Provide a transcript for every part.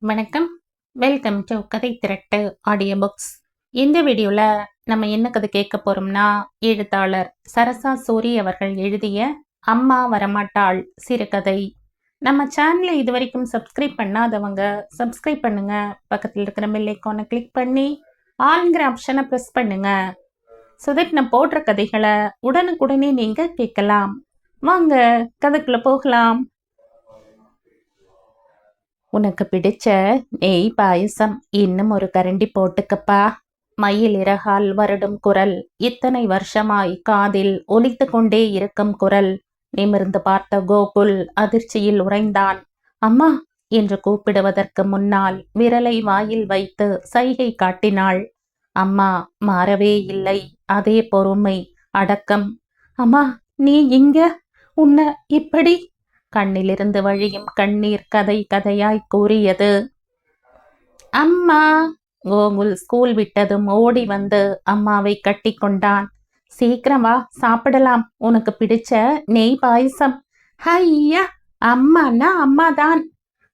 வணக்கம். Welcome to கதை திரட்டு audio books. இந்த வீடியோவில் நம்ம என்ன கதை கேட்க போகிறோம்னா, எழுத்தாளர் சரசா சூரி அவர்கள் எழுதிய அம்மா வரமாட்டாள் சிறுகதை. நம்ம சேனலை இது வரைக்கும் சப்ஸ்கிரைப் பண்ணாதவங்க சப்ஸ்கிரைப் பண்ணுங்க. பக்கத்தில் இருக்கிற பெல் ஐக்கானை கிளிக் பண்ணி ஆல்ங்கிற ஆப்ஷனை ப்ரெஸ் பண்ணுங்க. ஸோ தட் நான் போடுற கதைகளை உடனுக்குடனே நீங்கள் கேட்கலாம். வாங்க கதைக்குள்ளே போகலாம். உனக்கு பிடிச்ச நெய் பாயசம் இன்னும் ஒரு கரண்டி போட்டுக்கப்பா. மயில் இறகால் வருடும் குரல், இத்தனை வருஷமாய் காதில் ஒலித்து கொண்டே இருக்கும் குரல். நிமிர்ந்து பார்த்த கோகுல் அதிர்ச்சியில் உறைந்தான். அம்மா என்று கூப்பிடுவதற்கு முன்னால் விரலை வாயில் வைத்து சைகை காட்டினாள். அம்மா மாறவே இல்லை. அதே பொறுமை, அடக்கம். அம்மா நீ இங்க, உன்னை இப்படி? கண்ணிலிருந்து வழியும் கண்ணீர் கதை கதையாய் கூறியது. அம்மா! கோகுல் ஸ்கூல் விட்டதும் ஓடி வந்து அம்மாவை கட்டி கொண்டான். சீக்கிரம் வா, சாப்பிடலாம். உனக்கு பிடிச்ச நெய் பாயசம். ஐயா, அம்மானா அம்மாதான்.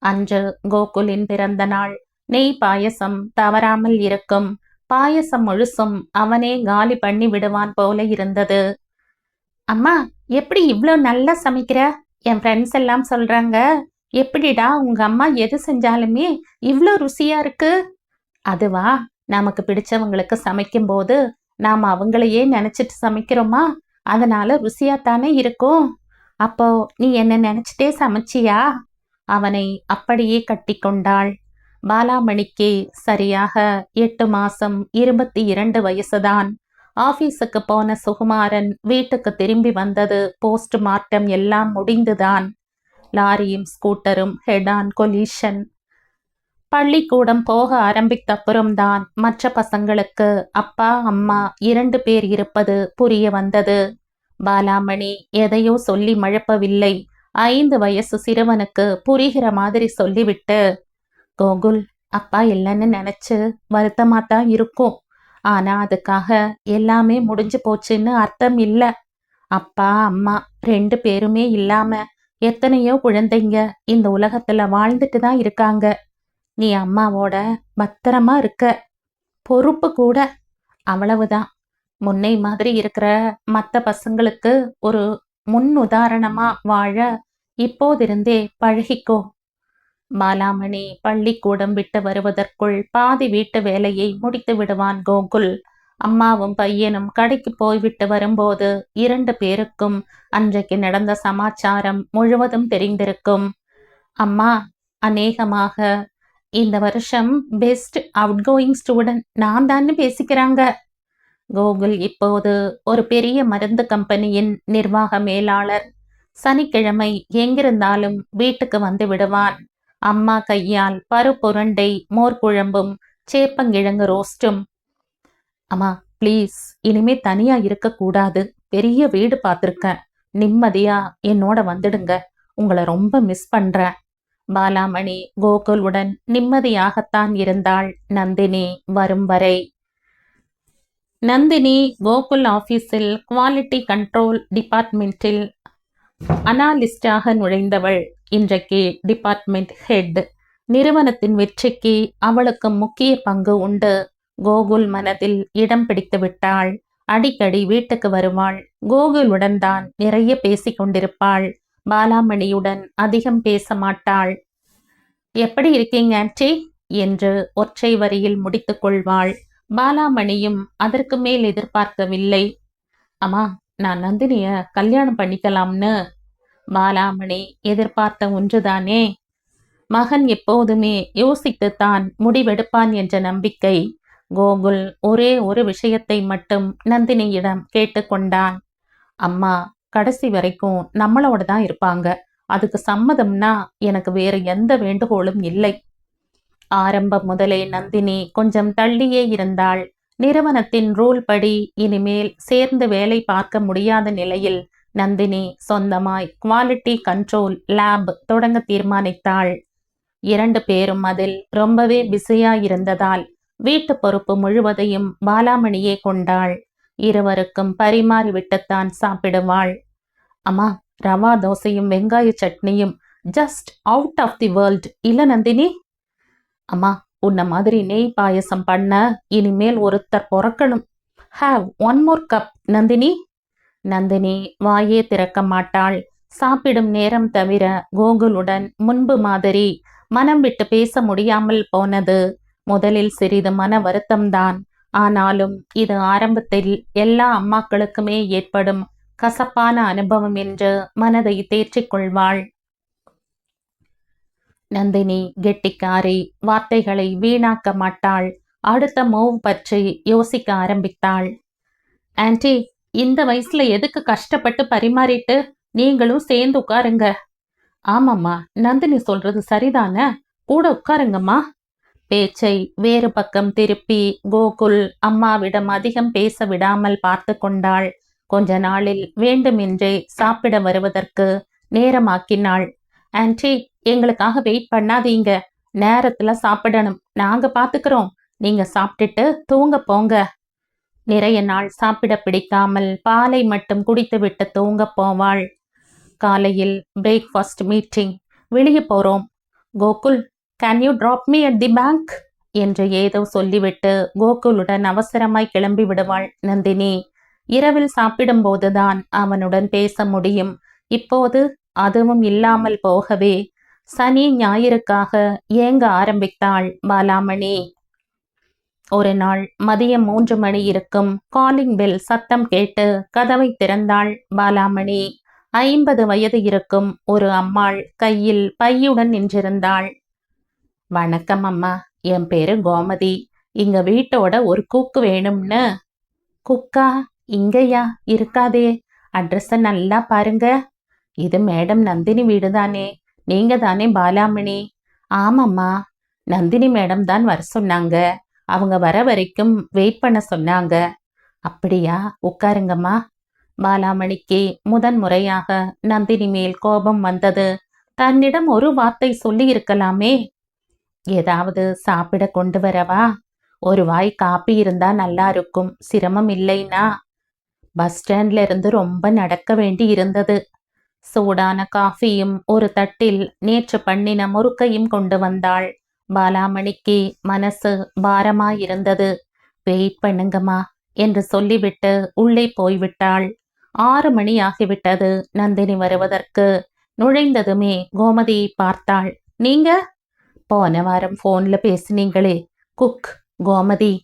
அன்று கோகுலின் பிறந்த நாள். நெய் பாயசம் தவறாமல் இருக்கும். பாயசம் முழுசும் அவனே காலி பண்ணி விடுவான் போல இருந்தது. அம்மா, எப்படி இவ்வளோ நல்லா சமைக்கிற? என் ஃப்ரெண்ட்ஸ் எல்லாம் சொல்கிறாங்க, எப்படிடா உங்கள் அம்மா எது செஞ்சாலுமே இவ்வளோ ருசியாக இருக்கு? அதுவா, நமக்கு பிடிச்சவங்களுக்கு சமைக்கும்போது நாம் அவங்களையே நினச்சிட்டு சமைக்கிறோமா, அதனால் ருசியாகத்தானே இருக்கும். அப்போ நீ என்ன நினச்சிட்டே சமைச்சியா? அவனை அப்படியே கட்டி கொண்டாள். பாலாமணிக்கு சரியாக 8 மாதம் 22 வயசுதான். ஆபீஸுக்கு போன சுகுமாரன் வீட்டுக்கு திரும்பி வந்தது போஸ்ட்மார்ட்டம் எல்லாம் முடிந்துதான். லாரியும் ஸ்கூட்டரும் ஹெட் ஆன் கொலிஷன். பள்ளிக்கூடம் போக ஆரம்பித்த அப்புறம்தான் மற்ற பசங்களுக்கு அப்பா அம்மா 2 பேர் இருப்பது புரிய வந்தது. பாலாமணி எதையோ சொல்லி மழுப்பவில்லை. 5 வயசு சிறுவனுக்கு புரிகிற மாதிரி சொல்லிவிட்டு, கோகுல், அப்பா இல்லைன்னு நினைச்சு வருத்தமாத்தான் இருக்கும். ஆனா அதுக்காக எல்லாமே முடிஞ்சு போச்சுன்னு அர்த்தம் இல்லை. அப்பா அம்மா 2 பேருமே இல்லாம எத்தனையோ குழந்தைங்க இந்த உலகத்துல வாழ்ந்துட்டு தான் இருக்காங்க. நீ அம்மாவோட பத்திரமா இருக்க. பொறுப்பு கூட. அவ்வளவுதான். முன்னை மாதிரி இருக்கிற மற்ற பசங்களுக்கு ஒரு முன் உதாரணமா வாழ இப்போதிருந்தே பழகிக்கோ. பாலாமணி பள்ளிக்கூடம் விட்டு வருவதற்குள் பாதி வீட்டு வேலையை முடித்து விடுவான் கோகுல். அம்மாவும் பையனும் கடைக்கு போய்விட்டு வரும்போது 2 பேருக்கும் அன்றைக்கு நடந்த சமாச்சாரம் முழுவதும் தெரிந்திருக்கும். அம்மா, அநேகமாக இந்த வருஷம் பெஸ்ட் அவுட்கோயிங் ஸ்டூடெண்ட் நான் தான் பேசிக்கிறாங்க. கோகுல் இப்போது ஒரு பெரிய மருந்து கம்பெனியின் நிர்வாக மேலாளர். சனிக்கிழமை எங்கிருந்தாலும் வீட்டுக்கு வந்து விடுவான். அம்மா கையால் பருப்புருண்டை, மோர் குழம்பும் சேப்பங்கிழங்கு ரோஸ்டும். அம்மா ப்ளீஸ், இனிமே தனியா இருக்கக்கூடாது. பெரிய வீடு பார்த்துருக்கேன். நிம்மதியா என்னோட வந்துடுங்க. உங்களை ரொம்ப மிஸ் பண்றேன். பாலாமணி கோகுலுடன் நிம்மதியாகத்தான் இருந்தாள் நந்தினி வரும் வரை. நந்தினி கோகுல் ஆபீஸில் குவாலிட்டி கண்ட்ரோல் டிபார்ட்மெண்ட்டில் அனாலிஸ்டாக நுழைந்தவள். இன்றைக்கு டிபார்ட்மெண்ட் ஹெட். நிறுவனத்தின் வெற்றிக்கு அவளுக்கு முக்கிய பங்கு உண்டு. கோகுல் மனதில் இடம் பிடித்து விட்டாள். அடிக்கடி வீட்டுக்கு வருவாள். கோகுலுடன் தான் நிறைய பேசிக் கொண்டிருப்பாள். பாலாமணியுடன் அதிகம் பேச மாட்டாள். எப்படி இருக்கீங்க ஆன்ட்டி என்று ஒற்றை வரியில் முடித்து கொள்வாள். பாலாமணியும் அதற்கு மேல் எதிர்பார்க்கவில்லை. அம்மா, நான் நந்தினிய கல்யாணம் பண்ணிக்கலாம்னு. பாலாமணி எதிர்பார்த்த ஒன்றுதானே. மகன் எப்போதுமே யோசித்துத்தான் முடிவெடுப்பான் என்ற நம்பிக்கை. கோகுல் ஒரே ஒரு விஷயத்தை மட்டும் நந்தினியிடம் கேட்டுக்கொண்டான். அம்மா கடைசி வரைக்கும் நம்மளோட தான் இருப்பாங்க. அதுக்கு சம்மதம்னா எனக்கு வேறு எந்த வேண்டுகோளும் இல்லை. ஆரம்பம் முதலே நந்தினி கொஞ்சம் தள்ளியே இருந்தாள். நிறுவனத்தின் ரூல் படி இனிமேல் சேர்ந்து வேலை பார்க்க முடியாத நிலையில் நந்தினி சொந்தமாய் குவாலிட்டி கண்ட்ரோல் லேப் தொடங்க தீர்மானித்தாள். 2 பேரும் அதில் ரொம்பவே பிஸியாயிருந்ததால் வீட்டு பொறுப்பு முழுவதையும் பாலாமணியே கொண்டாள். இருவருக்கும் பரிமாறிவிட்டுத்தான் சாப்பிடுவாள். அம்மா, ரவா தோசையும் வெங்காய சட்னியும் just out of the world இல்ல நந்தினி? அம்மா, உன்ன மாதிரி நெய் பாயசம் பண்ண இனிமேல் ஒருத்தர் பொறக்கணும். Have one more cup Nandini. Nandini வாயே திறக்க மாட்டாள். சாப்பிடும் நேரம் தவிர கோகுலுடன் முன்பு மாதிரி மனம் விட்டு பேச முடியாமல் போனது. முதலில் சிறிது மன வருத்தம்தான். ஆனாலும் இது ஆரம்பத்தில் எல்லா அம்மாக்களுக்குமே ஏற்படும் கசப்பான அனுபவம் என்று மனதை தேற்றிக் கொள்வாள். நந்தினி கெட்டிக்காரி, வார்த்தைகளை வீணாக்க மாட்டாள். அடுத்த மூவ் பற்றி யோசிக்க ஆரம்பித்தாள். ஆன்ட்டி, இந்த வயசுல எதுக்கு கஷ்டப்பட்டு பரிமாறிட்டு நீங்களும் சேர்ந்து உட்காருங்க. ஆமாம்மா, நந்தினி சொல்றது சரிதானே, கூட உட்காருங்கம்மா. பேச்சை வேறு பக்கம் திருப்பி கோகுல் அம்மாவிடம் அதிகம் பேச விடாமல் பார்த்து கொண்டாள். கொஞ்ச நாளில் வேண்டுமென்றே சாப்பிட வருவதற்கு நேரமாக்கினாள். ஆன்ட்டி, எங்களுக்காக வெயிட் பண்ணாதீங்க, நேரத்துல சாப்பிடணும், நாங்க பாத்துக்கிறோம், நீங்க சாப்பிட்டுட்டு தூங்க போங்க. நிறைய நாள் சாப்பிட பிடிக்காமல் பாலை மட்டும் குடித்துவிட்டு தூங்க போவாள். காலையில் பிரேக்ஃபாஸ்ட் மீட்டிங், வெளியே போறோம். Gokul, can you drop me at the bank என்று ஏதோ சொல்லிவிட்டு கோகுலுடன் அவசரமாய் கிளம்பி விடுவாள் நந்தினி. இரவில் சாப்பிடும்போதுதான் அவனுடன் பேச முடியும். இப்போது அதுவும் இல்லாமல் போகவே சனி ஞாயிறுக்காக ஏங்க ஆரம்பித்தாள் பாலாமணி. ஒரு நாள் மதியம் 3 மணி இருக்கும். காலிங் பெல் சத்தம் கேட்டு கதவை திறந்தாள் பாலாமணி. 50 வயது இருக்கும் ஒரு அம்மாள் கையில் பையுடன் நின்றிருந்தாள். வணக்கம் அம்மா, என் பேரு கோமதி. இங்க வீட்டோட ஒரு குக் வேணும்னு. குக்கா? இங்கயா? இருக்காதே, அட்ரஸ நல்லா பாருங்க. இது மேடம் நந்தினி வீடு தானே, நீங்க தானே பாலாமணி? ஆமாம்மா, நந்தினி மேடம் தான் வர சொன்னாங்க, அவங்க வர வரைக்கும் வெயிட் பண்ண சொன்னாங்க. அப்படியா, உட்காருங்கம்மா. பாலாமணிக்கு முதன் முறையாக நந்தினி மேல் கோபம் வந்தது. தன்னிடம் ஒரு வார்த்தை சொல்லி இருக்கலாமே. ஏதாவது சாப்பிட கொண்டு வரவா? ஒரு வாய் காப்பி இருந்தா நல்லா இருக்கும், சிரமம் இல்லைனா. பஸ் ஸ்டாண்ட்ல இருந்து ரொம்ப நடக்க வேண்டி இருந்தது. சூடான காஃபியும் ஒரு தட்டில் நேற்று பண்ணின முறுக்கையும் கொண்டு வந்தாள். பாலாமணிக்கு மனசு பாரமாயிருந்தது. வெயிட் பண்ணுங்கம்மா என்று சொல்லிவிட்டு உள்ளே போய்விட்டாள். 6 மணி ஆகிவிட்டது நந்தினி வருவதற்கு. நுழைந்ததுமே கோமதியை பார்த்தாள். நீங்க? போன வாரம் போன்ல பேசினீங்களே, குக் கோமதி.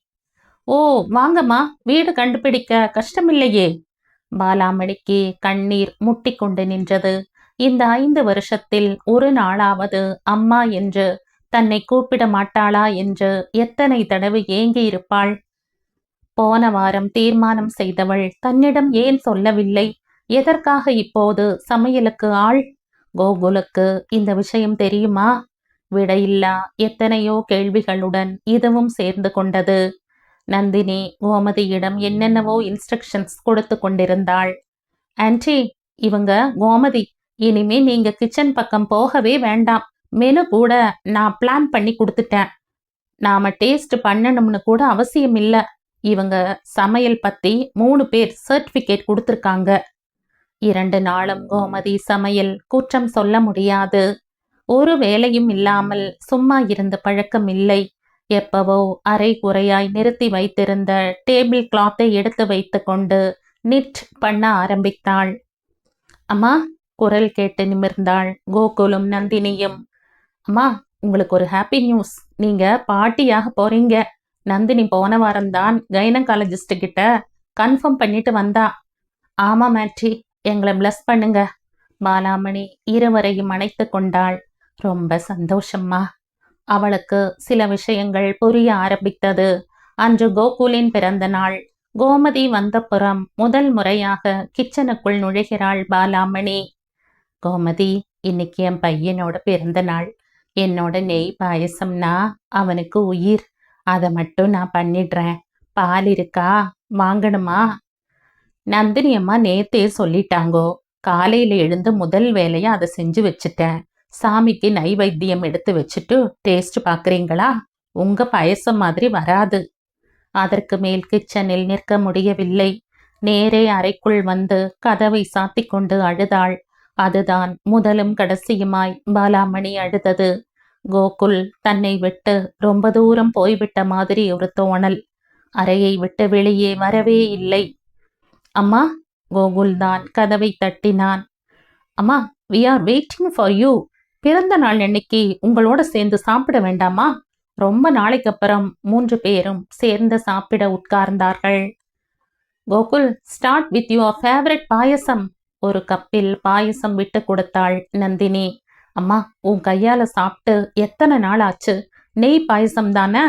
ஓ, வாங்கம்மா, வீடு கண்டுபிடிக்க கஷ்டமில்லையே. பாலாமணிக்கு கண்ணீர் முட்டிக்கொண்டு நின்றது. இந்த 5 வருஷத்தில் ஒரு நாளாவது அம்மா என்று தன்னை கூப்பிட மாட்டாளா என்று எத்தனை தடவை ஏங்கி இருப்பாள். போன வாரம் தீர்மானம் செய்தவள் தன்னிடம் ஏன் சொல்லவில்லை? எதற்காக இப்போது சமையலுக்கு ஆள்? கோகுலுக்கு இந்த விஷயம் தெரியுமா? விடையில்லா எத்தனையோ கேள்விகளுடன் இதுவும் சேர்ந்து கொண்டது. நந்தினி கோமதியிடம் என்னென்னவோ இன்ஸ்ட்ரக்ஷன்ஸ் கொடுத்து கொண்டிருந்தாள். ஆன்ட்டி, இவங்க கோமதி, இனிமே நீங்க கிச்சன் பக்கம் போகவே வேண்டாம். மெனு கூட நான் பிளான் பண்ணி கொடுத்துட்டேன். நாம டேஸ்ட் பண்ணணும்னு கூட அவசியம் இல்ல. இவங்க சமையல் பத்தி 3 பேர் சர்டிபிகேட் கொடுத்துருக்காங்க. 2 நாளும் கோமதி சமையல் குற்றம் சொல்ல முடியாது. ஒரு வேலையும் இல்லாமல் சும்மா இருந்த பழக்கம் இல்லை. எப்பவோ அரை குறையாய் நிறுத்தி வைத்திருந்த டேபிள் கிளாத்தை எடுத்து வைத்து கொண்டு நிட் பண்ண ஆரம்பித்தாள். அம்மா, குரல் கேட்டு நிமிர்ந்தாள் கோகுலும் நந்தினியும். அம்மா, உங்களுக்கு ஒரு ஹாப்பி நியூஸ். நீங்க பாட்டியாக போறீங்க. நந்தினி போன வாரம்தான் கைனகாலஜிஸ்ட் கிட்ட கன்ஃபார்ம் பண்ணிட்டு வந்தா. ஆமா மேட்ரி, எங்களை பிளஸ் பண்ணுங்க. பாலாமணி இருவரையும் அணைத்து கொண்டாள். ரொம்ப சந்தோஷம்மா. அவளுக்கு சில விஷயங்கள் புரிய ஆரம்பித்தது. அன்று கோகுலின் பிறந்த நாள். கோமதி வந்தப்புறம் முதல் முறையாக கிச்சனுக்குள் நுழைகிறாள் பாலாமணி. கோமதி, இன்னைக்கு என் பையனோட பிறந்த நாள். என்னோட நெய் பாயசம்னா அவனுக்கு உயிர். அதை மட்டும் நான் பண்ணிடுறேன். பால் இருக்கா? வாங்கணுமா? நந்தினி அம்மா நேத்தே சொல்லிட்டாங்கோ. காலையில எழுந்து முதல் வேலையா அதை செஞ்சு வச்சுட்டேன். சாமிக்கு நைவேத்தியம் எடுத்து வச்சுட்டு டேஸ்ட் பார்க்குறீங்களா? உங்க பாயசம் மாதிரி வராது. அதற்கு மேல் கிச்சனில் நிற்க முடியவில்லை. நேரே அறைக்குள் வந்து கதவை சாத்திக் கொண்டு அழுதாள். அதுதான் முதலும் கடைசியுமாய் பாலாமணி அழுதது. கோகுல் தன்னை விட்டு ரொம்ப தூரம் போய்விட்ட மாதிரி ஒரு தோணல். அறையை விட்டு வெளியே வரவே இல்லை. அம்மா, கோகுல் தான் கதவை தட்டினான். அம்மா, we are waiting for you. பிறந்த நாள் அன்னைக்கு உங்களோட சேர்ந்து சாப்பிட வேண்டாமா? ரொம்ப நாளைக்கு அப்புறம் 3 பேரும் சேர்ந்து சாப்பிட உட்கார்ந்தார்கள். Gokul, start with your favourite payasam. ஒரு கப்பில் பாயசம் விட்டு கொடுத்தாள் நந்தினி. அம்மா, உன் கையால சாப்பிட்டு எத்தனை நாள் ஆச்சு? நெய் பாயசம் தானே?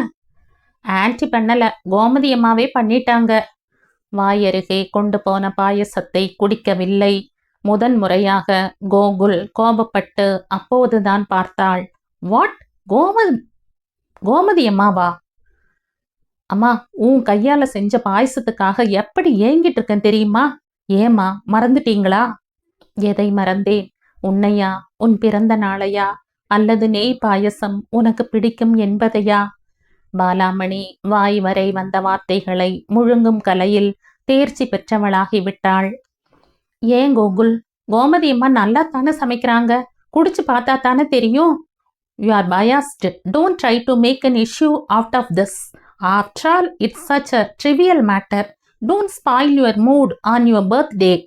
ஆன்ட்டி பண்ணல, கோமதி அம்மாவே பண்ணிட்டாங்க. வாயருகே கொண்டு போன பாயசத்தை குடிக்கவில்லை. முதன் முறையாக கோகுல் கோபப்பட்டு அப்போதுதான் பார்த்தாள். வாட்? கோமதி அம்மாவா? அம்மா, உன் கையால செஞ்ச பாயசத்துக்காக எப்படி ஏங்கிட்டு இருக்கேன் தெரியுமா? ஏமா, மறந்துட்டீங்களா? எதை மறந்தேன்? உன்னையா? உன் பிறந்த நாளையா? அல்லது நெய் பாயசம் உனக்கு பிடிக்கும் என்பதையா? பாலாமணி வாய் வரை வந்த வார்த்தைகளை முழுங்கும் கலையில் தேர்ச்சி பெற்றவளாகிவிட்டாள். ஏன் கோகுல், கோமதி அம்மா நல்லா தானே சமைக்கிறாங்க, குடிச்சு பார்த்தா தானே தெரியும். You are biased. Don't try to make an issue out of this. After all, it's such a trivial matter. Don't spoil your mood on your birthday.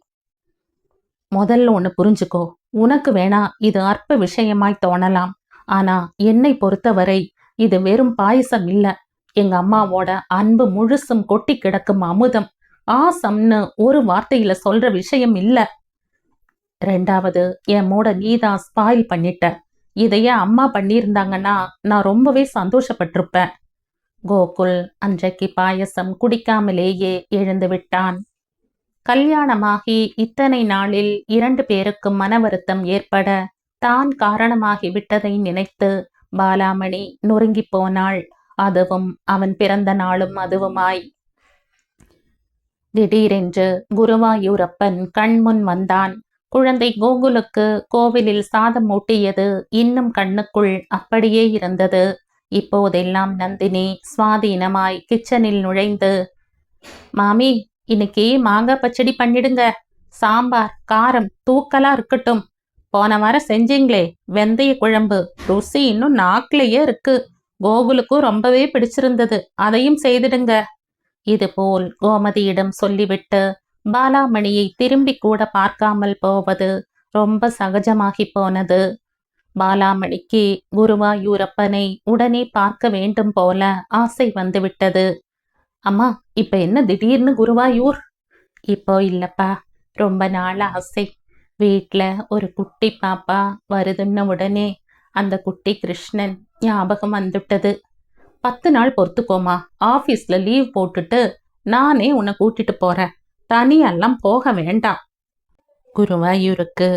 முதல்ல ஒன்று புரிஞ்சுக்கோ. உனக்கு வேணா இது அற்ப விஷயமாய் தோணலாம். ஆனா என்னை பொறுத்தவரை இது வெறும் பாயசம் இல்ல. எங்க அம்மாவோட அன்பு முழுசும் கொட்டி கிடக்கும் அமுதம். ஆசம்னு ஒரு வார்த்தையில சொல்ற விஷயம் இல்ல. ரெண்டாவது, என் மூட நீதான் ஸ்பாயில் பண்ணிட்ட. இதையே அம்மா பண்ணியிருந்தாங்கன்னா நான் ரொம்பவே சந்தோஷப்பட்டிருப்பேன். கோகுல் அன்றைக்கு பாயசம் குடிக்காமலேயே எழுந்து விட்டான். கல்யாணமாகி இத்தனை நாளில் 2 பேருக்கும் மன வருத்தம் ஏற்பட தான் காரணமாகி விட்டதை நினைத்து பாலாமணி நொறுங்கி போனாள். அதுவும் அவன் பிறந்த நாளும் அதுவுமாய். திடீரென்று குருவாயூரப்பன் கண்முன் வந்தான். குழந்தை கோகுலுக்கு கோவிலில் சாதம் ஊட்டியது இன்னும் கண்ணுக்குள் அப்படியே இருந்தது. இப்போதெல்லாம் நந்தினி சுவாதீனமாய் கிச்சனில் நுழைந்து, மாமி, இன்னைக்கு மாங்காய் பச்சடி பண்ணிடுங்க. சாம்பார் காரம் தூக்கலா இருக்கட்டும். போன வாரம் செஞ்சீங்களே வெந்தய குழம்பு, ருசி இன்னும் நாக்கிலேயே இருக்கு. கோகுலுக்கும் ரொம்பவே பிடிச்சிருந்தது, அதையும் செய்திடுங்க. இதுபோல் கோமதியிடம் சொல்லிவிட்டு பாலாமணியை திரும்பி கூட பார்க்காமல் போவது ரொம்ப சகஜமாகி போனது. பாலாமணிக்கு குருவாயூரப்பனை உடனே பார்க்க வேண்டும் போல ஆசை வந்துவிட்டது. அம்மா, இப்ப என்ன திடீர்னு குருவாயூர்? இப்போ இல்லப்பா, ரொம்ப நாள் ஆசை. வீட்ல ஒரு குட்டி பாப்பா வருதுன்ன உடனே அந்த குட்டி கிருஷ்ணன் ஞாபகம் வந்துட்டது. 10 நாள் பொறுத்துக்கோமா, ஆபீஸ்ல லீவ் போட்டுட்டு நானே உன்னை கூட்டிட்டு போறேன். தனியெல்லாம் போக வேண்டாம். குருவாயூருக்கு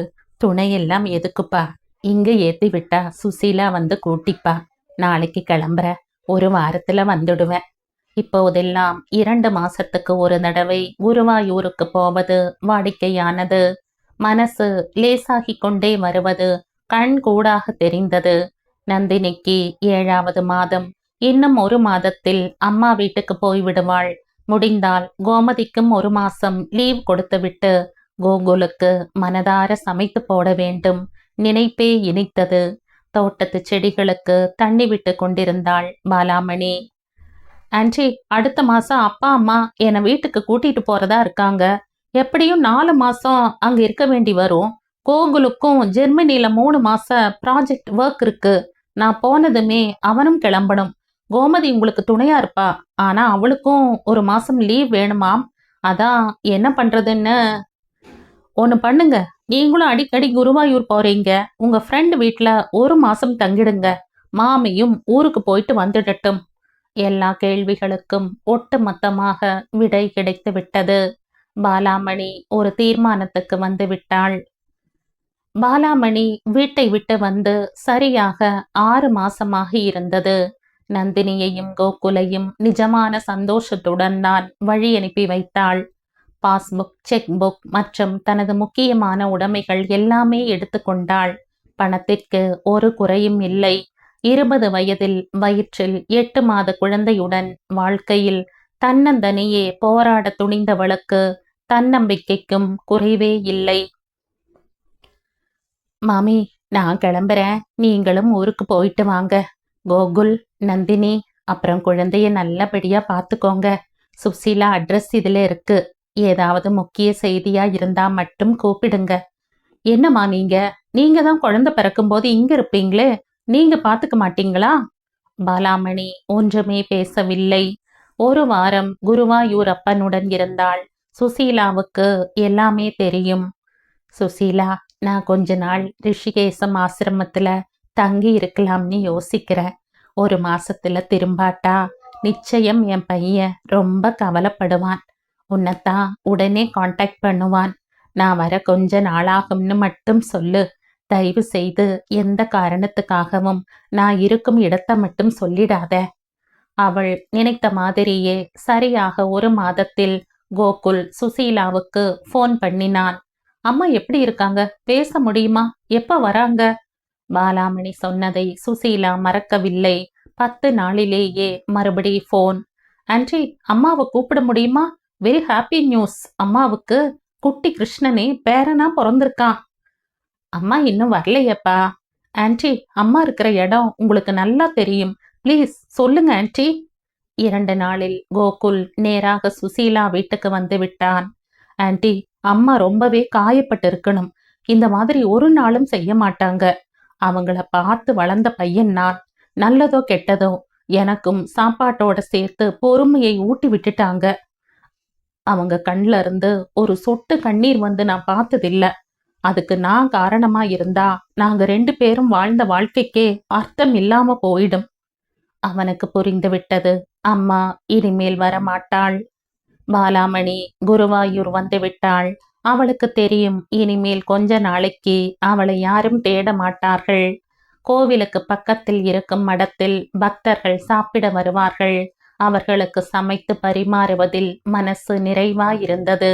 துணையெல்லாம் எதுக்குப்பா? இங்க ஏத்தி விட்டா சுசீலா வந்து கூட்டிப்பா. நாளைக்கு கிளம்புற, 1 வாரத்துல வந்துடுவேன். இப்போதெல்லாம் 2 மாசத்துக்கு ஒரு தடவை குருவாயூருக்கு போவது வாடிக்கையானது. மனசு லேசாகி கொண்டே வருவது கண் கூடாக தெரிந்தது. நந்தினிக்கு 7வது மாதம். இன்னும் 1 மாதத்தில் அம்மா வீட்டுக்கு போய்விடுவாள். முடிந்தால் கோமதிக்கும் 1 மாசம் லீவ் கொடுத்துவிட்டு கோகுலுக்கு மனதார சமைத்து போட வேண்டும். நினைப்பே இனித்தது. தோட்டத்து செடிகளுக்கு தண்ணி விட்டு கொண்டிருந்தாள் பாலாமணி. ஆன்ட்டி, அடுத்த மாசம் அப்பா அம்மா என்னை வீட்டுக்கு கூட்டிட்டு போறதா இருக்காங்க. எப்படியும் 4 மாசம் அங்க இருக்க வேண்டி வரும். கோகுலுக்கும் ஜெர்மனில 3 மாச ப்ராஜெக்ட் ஒர்க் இருக்கு. நான் போனதுமே அவனும் கிளம்பணும். கோமதி உங்களுக்கு துணையா இருப்பா, ஆனா அவளுக்கும் 1 மாசம் லீவ் வேணுமாம். அதான் என்ன பண்றதுன்னு. ஒன்று பண்ணுங்க, நீங்களும் அடிக்கடி குருவாயூர் போறீங்க. உங்க ஃப்ரெண்ட் வீட்டில் 1 மாசம் தங்கிடுங்க. மாமியும் ஊருக்கு போயிட்டு வந்துடட்டும். எல்லா கேள்விகளுக்கும் ஒட்டுமொத்தமாக விடை கிடைத்து விட்டது. பாலாமணி ஒரு தீர்மானத்துக்கு வந்து விட்டாள். பாலாமணி வீட்டை விட்டு வந்து சரியாக 6 மாசமாகி இருந்தது. நந்தினியையும் கோகுலையும் நிஜமான சந்தோஷத்துடன் தான் வழி அனுப்பி வைத்தாள். பாஸ்புக், செக் புக் மற்றும் தனது முக்கியமான உடைமைகள் எல்லாமே எடுத்துக்கொண்டாள். பணத்திற்கு ஒரு குறையும் இல்லை. 20 வயதில் வயிற்றில் 8 மாத குழந்தையுடன் வாழ்க்கையில் தன்னந்தனியே போராட துணிந்தவளுக்கு தன்னம்பிக்கைக்கும் குறைவே இல்லை. மாமி, நான் கிளம்புறேன், நீங்களும் ஊருக்கு போயிட்டு வாங்க. கோகுல், நந்தினி, அப்புறம் குழந்தைய நல்லபடியா பார்த்துக்கோங்க. சுசீலா அட்ரஸ் இதுல இருக்கு. ஏதாவது முக்கிய செய்தியா இருந்தா மட்டும் கூப்பிடுங்க. என்னம்மா நீங்க? நீங்க தான் குழந்தை பிறக்கும்போது இங்க இருப்பீங்களே, நீங்க பாத்துக்க மாட்டீங்களா? பாலாமணி ஒன்றுமே பேசவில்லை. ஒரு வாரம் குருவாயூர் அப்பனுடன் இருந்தாள். சுசீலாவுக்கு எல்லாமே தெரியும். சுசீலா, நான் கொஞ்ச நாள் ரிஷிகேசம் ஆசிரமத்துல தங்கி இருக்கலாம்னு யோசிக்கிறேன். ஒரு மாசத்துல திரும்பாட்டா நிச்சயம் என் பையன் ரொம்ப கவலைப்படுவான். உன்னைத்தான் உடனே காண்டாக்ட் பண்ணுவான். நான் வர கொஞ்ச நாளாகும்னு மட்டும் சொல்லு. தயவு செய்து எந்த காரணத்துக்காகவும் நான் இருக்கும் இடத்தை மட்டும் சொல்லிடாத. அவள் நினைத்த மாதிரியே சரியாக ஒரு மாதத்தில் கோகுல் சுசீலாவுக்கு போன் பண்ணினான். அம்மா எப்படி இருக்காங்க? பேச முடியுமா? எப்ப வராங்க? பாலாமணி சொன்னதை சுசீலா மறக்கவில்லை. 10 நாளிலேயே மறுபடி போன். ஆன்ட்டி, அம்மாவை கூப்பிட முடியுமா? Very happy news. அம்மாவுக்கு குட்டி கிருஷ்ணனே பேரனா பிறந்திருக்கான். அம்மா இன்னும் வரலையப்பா. ஆன்ட்டி, அம்மா இருக்கிற இடம் உங்களுக்கு நல்லா தெரியும். ப்ளீஸ் சொல்லுங்க ஆன்ட்டி. 2 நாளில் கோகுல் நேராக சுசீலா வீட்டுக்கு வந்து விட்டான். ஆன்ட்டி, அம்மா ரொம்பவே காயப்பட்டு இருக்கணும். இந்த மாதிரி ஒரு நாளும் செய்ய மாட்டாங்க. அவங்கள பார்த்து வளர்ந்த பையன் நான். நல்லதோ கெட்டதோ எனக்கும் சாப்பாட்டோட சேர்த்து பொறுமையை ஊட்டி விட்டுட்டாங்க. அவங்க கண்ல இருந்து ஒரு சொட்டு கண்ணீர் வந்து நான் பார்த்ததில்ல. அதுக்கு நான் காரணமா இருந்தா நாங்க 2 பேரும் வாழ்ந்த வாழ்க்கைக்கே அர்த்தம் இல்லாம போயிடும். அவனுக்கு புரிந்து விட்டது. அம்மா இனிமேல் வரமாட்டாள். பாலாமணி குருவாயூர் வந்து விட்டாள். அவளுக்கு தெரியும், இனிமேல் கொஞ்ச நாளைக்கு அவளை யாரும் தேட மாட்டார்கள். கோவிலுக்கு பக்கத்தில் இருக்கும் மடத்தில் பக்தர்கள் சாப்பிட வருவார்கள். அவர்களுக்கு சமைத்து பரிமாறுவதில் மனசு நிறைவாயிருந்தது.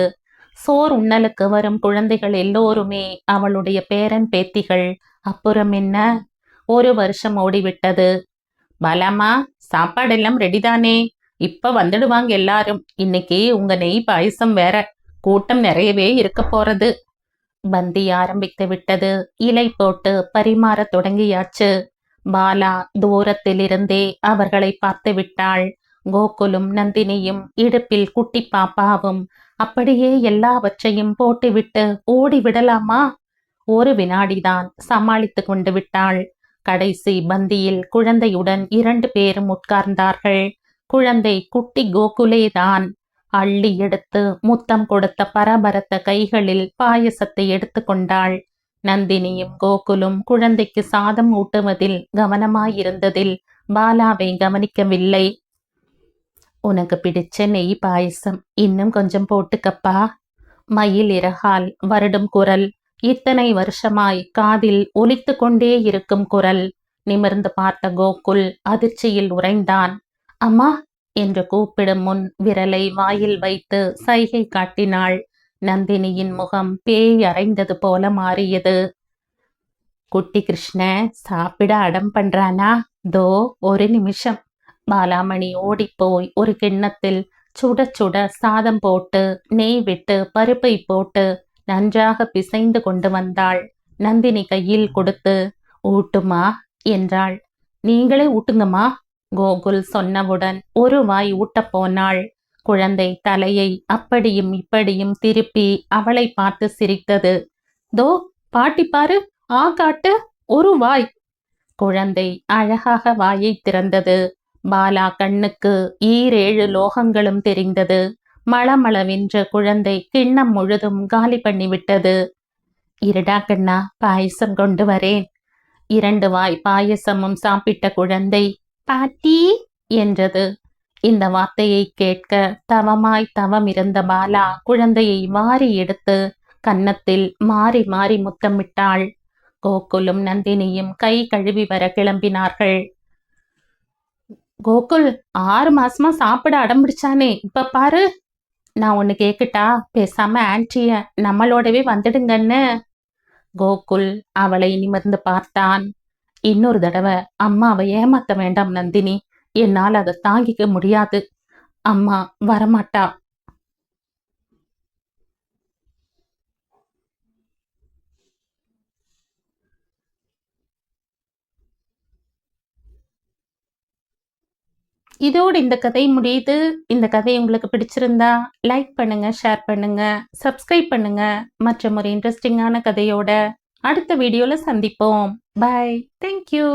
சோர் உண்ணலுக்கு வரும் குழந்தைகள் எல்லோருமே அவளுடைய பேரன் பேத்திகள். அப்புறம் என்ன? ஒரு வருஷம் ஓடிவிட்டது. பலாமா, சாப்பாடெல்லாம் ரெடிதானே? இப்ப வந்துடுவாங்க எல்லாரும். இன்னைக்கு உங்க நெய் பாயசம் வேற. கூட்டம் நிறையவே இருக்க போறது. பந்தி ஆரம்பித்து விட்டது. இலை போட்டு பரிமாற தொடங்கியாச்சு. பாலா தூரத்திலிருந்தே அவர்களை பார்த்து விட்டாள். கோகுலும் நந்தினியும் இடுப்பில் குட்டி பாப்பாவும். அப்படியே எல்லாவற்றையும் போட்டுவிட்டு ஓடி விடலாமா? ஒரு வினாடிதான் சமாளித்து கொண்டு விட்டாள். கடைசி பந்தியில் குழந்தையுடன் 2 பேரும் உட்கார்ந்தார்கள். குழந்தை குட்டி கோகுலேதான். அள்ளி எடுத்து முத்தம் கொடுத்த பரபரத்த கைகளில் பாயசத்தை எடுத்து கொண்டாள். நந்தினியும் கோகுலும் குழந்தைக்கு சாதம் ஊட்டுவதில் கவனமாயிருந்ததில் பாலாவை கவனிக்கவில்லை. உனக்கு பிடிச்ச நெய் பாயசம் இன்னும் கொஞ்சம் போட்டுக்கப்பா. மயில் இறகால் வருடும் குரல். இத்தனை வருஷமாய் காதில் ஒலித்து கொண்டே இருக்கும் குரல். நிமிர்ந்து பார்த்த கோகுல் அதிர்ச்சியில் உறைந்தான். அம்மா என்று கூப்பிடும் முன் விரலை வாயில் வைத்து சைகை காட்டினாள். நந்தினியின் முகம் பேய் அறைந்தது போல மாறியது. குட்டி கிருஷ்ண சாப்பிட அடம் பண்றானா? தோ ஒரு நிமிஷம். பாலாமணி ஓடிப்போய் ஒரு கிண்ணத்தில் சுட சுட சாதம் போட்டு நெய் விட்டு பருப்பை போட்டு நன்றாக பிசைந்து கொண்டு வந்தாள். நந்தினி கையில் கொடுத்து ஊட்டுமா என்றாள். நீங்களே ஊட்டுங்கம்மா. கோகுல் சொன்னவுடன் ஒரு வாய் ஊட்டப் போனாள். குழந்தை தலையை அப்படியும் இப்படியும் திருப்பி அவளை பார்த்து சிரித்தது. தோ பாட்டி பாரு, ஆ காட்டு, ஒரு வாய். குழந்தை அழகாக வாயை திறந்தது. பாலா கண்ணுக்கு 7 லோகங்களும் தெரிந்தது. மளமளவென்ற குழந்தை கிண்ணம் முழுதும் காலி பண்ணிவிட்டது. இருடா கண்ணா, பாயசம் கொண்டு வரேன். 2 வாய் பாயசமும் சாப்பிட்ட குழந்தை பாட்டி என்றது. இந்த வார்த்தையை கேட்க தவமாய் தவம் இருந்த பாலா குழந்தையை வாரி எடுத்து கன்னத்தில் மாறி மாறி முத்தமிட்டாள். கோகுலும் நந்தினியும் கை கழுவி வர கிளம்பினார்கள். கோகுல் 6 மாசமா சாப்பிட அடம்பிடிச்சானே, இப்ப பாரு. நான் ஒன்னு கேக்கட்டா? பேசாம ஆன்ட்டிய நம்மளோடவே வந்துடுங்கன்னு. கோகுல் அவளை நிமிர்ந்து பார்த்தான். இன்னொரு தடவை அம்மாவை ஏமாத்த வேண்டாம் நந்தினி. என்னால் அதை தாங்கிக்க முடியாது. அம்மா வரமாட்டா. இதோடு இந்த கதை முடியுது. இந்த கதை உங்களுக்கு பிடிச்சிருந்தா லைக் பண்ணுங்க, ஷேர் பண்ணுங்க, சப்ஸ்கிரைப் பண்ணுங்க. மற்றும் ஒரு இன்ட்ரெஸ்டிங்கான கதையோட அடுத்த வீடியோல சந்திப்போம். பை. தேங்க்யூ.